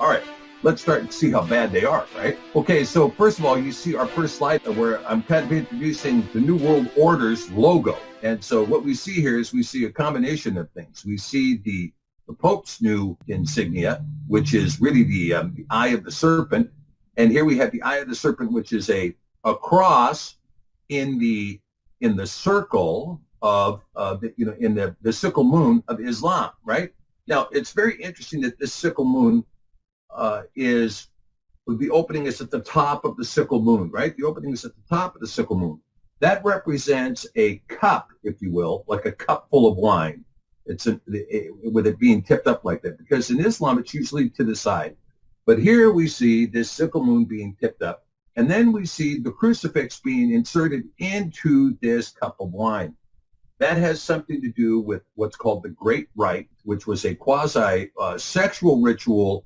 All right, let's start and see how bad they are, right? Okay, so first of all, you see our first slide where I'm kind of introducing the New World Order's logo. And so what we see here is we see a combination of things. We see the Pope's new insignia, which is really the eye of the serpent. And here we have the eye of the serpent, which is a cross in the circle of the sickle moon of Islam, right? Now, it's very interesting that this sickle moon the opening is at the top of the sickle moon, right? The opening is at the top of the sickle moon. That represents a cup, if you will, like a cup full of wine. With it being tipped up like that, because in Islam it's usually to the side. But here we see this sickle moon being tipped up, and then we see the crucifix being inserted into this cup of wine. That has something to do with what's called the Great Rite, which was a quasi-sexual ritual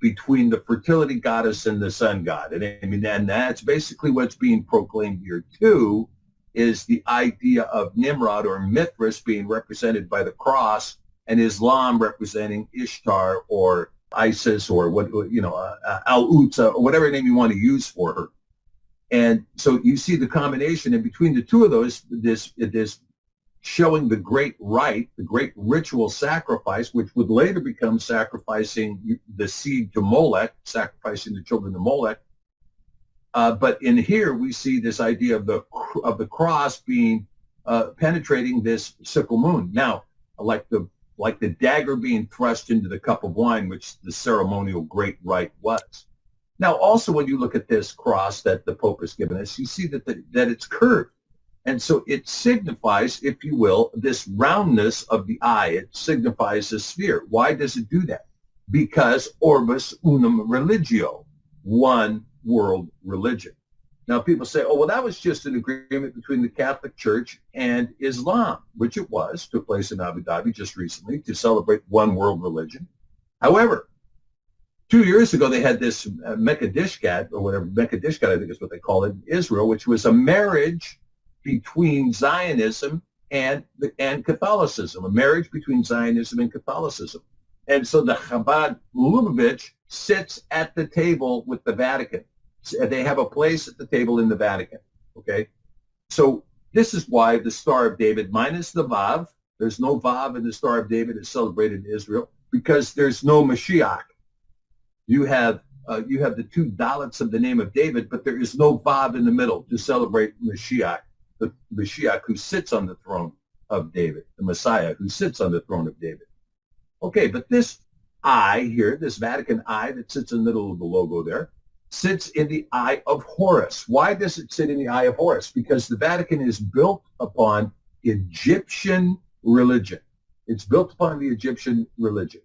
between the fertility goddess and the sun god. And that's basically what's being proclaimed here too, is the idea of Nimrod or Mithras being represented by the cross, and Islam representing Ishtar or Isis or Al-Utsa or whatever name you want to use for her. And so you see the combination, and between the two of those, this showing the great rite, the great ritual sacrifice, which would later become sacrificing the seed to Molech, sacrificing the children to Molech. But in here we see this idea of the cross being penetrating this sickle moon. Now, like the dagger being thrust into the cup of wine, which the ceremonial great rite was. Now, also when you look at this cross that the Pope has given us, you see that it's curved. And so it signifies, if you will, this roundness of the eye. It signifies a sphere. Why does it do that? Because orbis unum religio, one world religion. Now people say, oh, well, that was just an agreement between the Catholic Church and Islam, which it was, took place in Abu Dhabi just recently to celebrate one world religion. However, 2 years ago, they had this Mecca Dishkat, or whatever, Mecca Dishkat, I think is what they call it in Israel, which was a marriage between Zionism and Catholicism, a marriage between Zionism and Catholicism. And so the Chabad Lubavitch sits at the table with the Vatican. They have a place at the table in the Vatican, okay? So this is why the Star of David, minus the Vav, there's no Vav in the Star of David, is celebrated in Israel, because there's no Mashiach. You have the two Dalits of the name of David, but there is no Vav in the middle to celebrate Mashiach, the Mashiach who sits on the throne of David, the Messiah who sits on the throne of David. Okay, but this eye here, this Vatican eye that sits in the middle of the logo there, sits in the eye of Horus. Why does it sit in the eye of Horus? Because the Vatican is built upon Egyptian religion. It's built upon the Egyptian religion.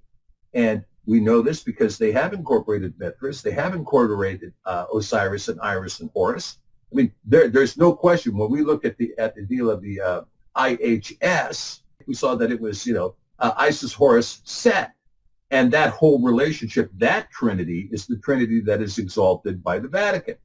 And we know this because they have incorporated Mithras. They have incorporated Osiris and Iris and Horus. I mean, there's no question. When we look at the deal of the IHS, we saw that it was, Isis, Horus, Set. And that whole relationship, that trinity, is the trinity that is exalted by the Vatican.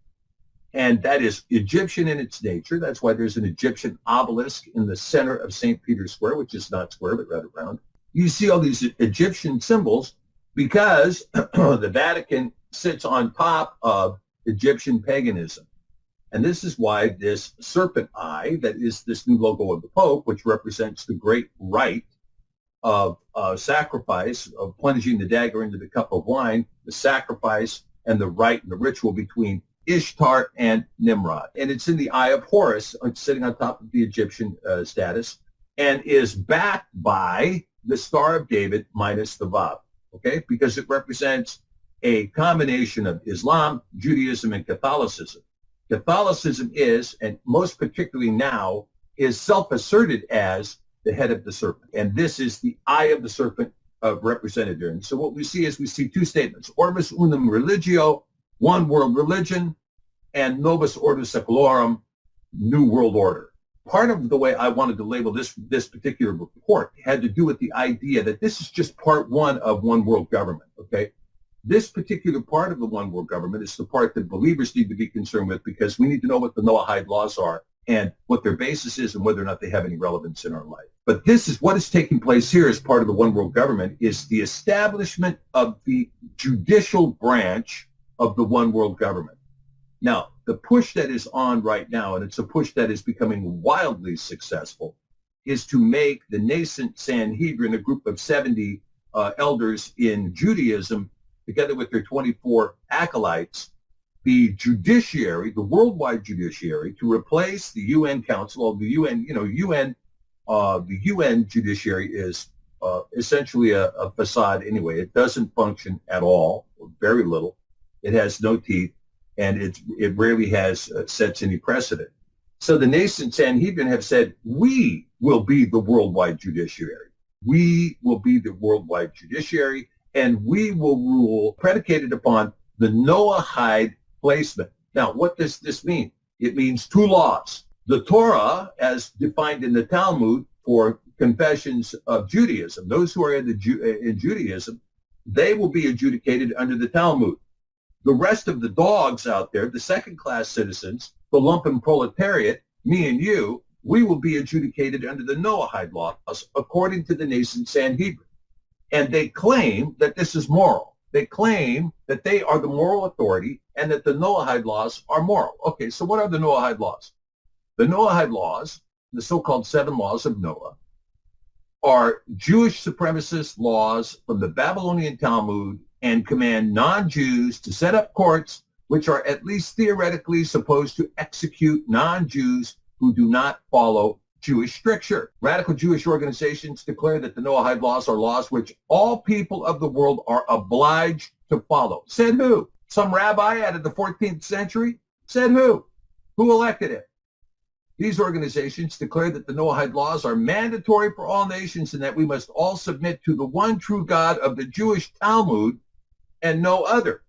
And that is Egyptian in its nature. That's why there's an Egyptian obelisk in the center of St. Peter's Square, which is not square, but rather round. You see all these Egyptian symbols because the Vatican sits on top of Egyptian paganism. And this is why this serpent eye, that is this new logo of the Pope, which represents the great rite of sacrifice, of plunging the dagger into the cup of wine, the sacrifice and the rite and the ritual between Ishtar and Nimrod. And it's in the eye of Horus, sitting on top of the Egyptian status, and is backed by the Star of David minus the Vav, okay? Because it represents a combination of Islam, Judaism, and Catholicism. Catholicism is, and most particularly now, is self-asserted as the head of the serpent. And this is the eye of the serpent represented there. And so what we see is we see two statements: Orbis unum religio, one world religion, and Novus Ordo Secularum, new world order. Part of the way I wanted to label this particular report had to do with the idea that this is just part one of one world government, okay? This particular part of the one world government is the part that believers need to be concerned with, because we need to know what the Noahide laws are and what their basis is and whether or not they have any relevance in our life. But this is what is taking place here as part of the one world government, is the establishment of the judicial branch of the one world government. Now, the push that is on right now, and it's a push that is becoming wildly successful, is to make the nascent Sanhedrin, a group of 70 elders in Judaism, together with their 24 acolytes, the judiciary, the worldwide judiciary, to replace the UN Council of the UN. The UN judiciary is essentially a facade anyway. It doesn't function at all, or very little. It has no teeth, and it rarely has sets any precedent. So the nascent Sanhedrin have said, we will be the worldwide judiciary. We will be the worldwide judiciary, and we will rule predicated upon the Noahide placement. Now, what does this mean? It means two laws. The Torah, as defined in the Talmud for confessions of Judaism, those who are in Judaism, they will be adjudicated under the Talmud. The rest of the dogs out there, the second-class citizens, the lumpen proletariat, me and you, we will be adjudicated under the Noahide laws according to the nascent Sanhedrin. And they claim that this is moral. They claim that they are the moral authority and that the Noahide laws are moral. Okay, so what are the Noahide laws? The Noahide laws, the so-called 7 laws of Noah, are Jewish supremacist laws from the Babylonian Talmud and command non-Jews to set up courts which are at least theoretically supposed to execute non-Jews who do not follow Jewish stricture. Radical Jewish organizations declare that the Noahide laws are laws which all people of the world are obliged to follow. Said who? Some rabbi out of the 14th century? Said who? Who elected him? These organizations declare that the Noahide laws are mandatory for all nations and that we must all submit to the one true God of the Jewish Talmud and no other.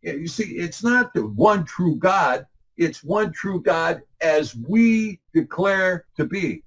Yeah, you see, it's not the one true God. It's one true God as we declare to be.